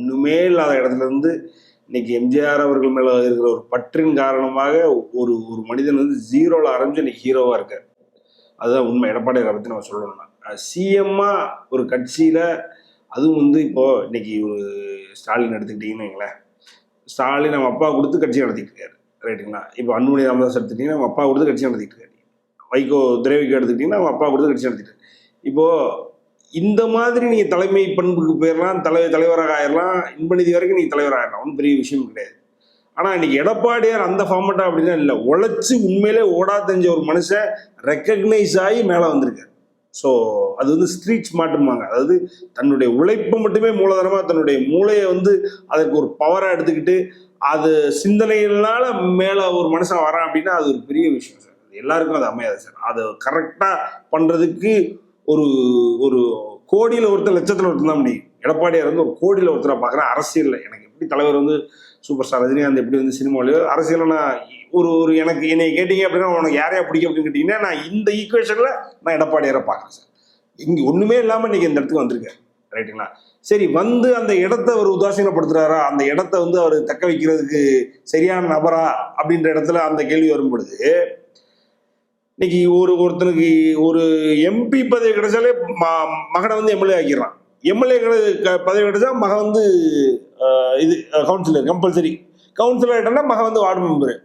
ஒண்ணுமே இல்லாத இடத்துல இருந்து இன்னைக்கு எம்ஜிஆர் அவர்கள் மேல இருக்கிற ஒரு பற்றின் காரணமாக ஒரு ஒரு மனிதன் வந்து ஜீரோல ஆரம்பிச்சு இன்னைக்கு ஹீரோவா இருக்காரு. அதுதான் உண்மை. எடப்பாடியாரை பத்தி நம்ம சொல்லணும்னா சிஎம்மா ஒரு கட்சியில, அதுவும் வந்து இப்போ இன்னைக்கு ஒரு ஸ்டாலின் எடுத்துக்கிட்டீங்கன்னு வைங்களேன். ஸ்டாலின் நம்ம அப்பா கொடுத்து கட்சி நடத்திட்டு இருக்காரு, ரைட்டுங்களா? இப்போ அன்புமணி ராமதாஸ் எடுத்துக்கிட்டீங்கன்னா நம்ம அப்பா கொடுத்து கட்சி நடத்திட்டு இருக்காரு. வைகோ திரேவிக்கு எடுத்துக்கிட்டீங்கன்னா நம்ம அப்பா கொடுத்து கட்சி நடத்திட்டு. இப்போ இந்த மாதிரி நீங்க தலைமை பண்புக்கு போயிடலாம், தலைவராக ஆயிடலாம், இன்பநிதி வரைக்கும் நீங்க தலைவராக ஆயிடலாம், ஒன்றும் பெரிய விஷயம் கிடையாது. ஆனா இன்னைக்கு எடப்பாடியார் அந்த ஃபார்மட்டா அப்படின்னா இல்லை, உழைச்சு உண்மையிலே ஓடா தெரிஞ்ச ஒரு மனுஷன் ரெக்கக்னைஸ் ஆகி மேலே வந்திருக்காரு. ஸோ அது வந்து ஸ்ட்ரீட் ஸ்மார்ட்டுமாங்க. அதாவது தன்னுடைய உழைப்பு மட்டுமே மூலதனமா தன்னுடைய மூளையை வந்து அதற்கு ஒரு பவரா எடுத்துக்கிட்டு அது சிந்தனைகளால மேல ஒரு மனுஷன் வரான் அப்படின்னா அது ஒரு பெரிய விஷயம் சார். எல்லாருக்கும் அது அமையாது சார். அதை கரெக்டா பண்றதுக்கு ஒரு ஒரு கோடியில் ஒருத்தர் லட்சத்தில் ஒருத்தர் தான் முடியும். எடப்பாடியார் வந்து ஒரு கோடியில் ஒருத்தரை பார்க்குறேன். அரசியலில் எனக்கு எப்படி தலைவர் வந்து சூப்பர் ஸ்டார் ரஜினிகாந்த் எப்படி வந்து சினிமாவிலையோ அரசியலில் நான் ஒரு எனக்கு என்னை கேட்டீங்க அப்படின்னா உனக்கு யாரையா பிடிக்கும் அப்படின்னு கேட்டிங்கன்னா நான் இந்த ஈக்குவேஷனில் நான் எடப்பாடியாரை பார்க்குறேன் சார். இங்கே ஒன்றுமே இல்லாமல் இன்னைக்கு இந்த இடத்துக்கு வந்திருக்காரு, ரைட்டுங்களா? சரி, வந்து அந்த இடத்த அவர் உதாசீனப்படுத்துறாரா, அந்த இடத்த வந்து அவர் தக்க வைக்கிறதுக்கு சரியான நபரா அப்படின்ற இடத்துல அந்த கேள்வி வரும் பொழுது இன்னைக்கு ஒருத்தனுக்கு ஒரு எம்பி பதவி கிடைச்சாலே மகனை வந்து எம்எல்ஏ ஆக்கிடுறான். எம்எல்ஏ பதவி கிடைச்சா மகன் வந்து இது கவுன்சிலர் கம்பல்சரி. கவுன்சிலர் ஆகிட்டோம்னா மகன் வந்து வார்டு மெம்பரு.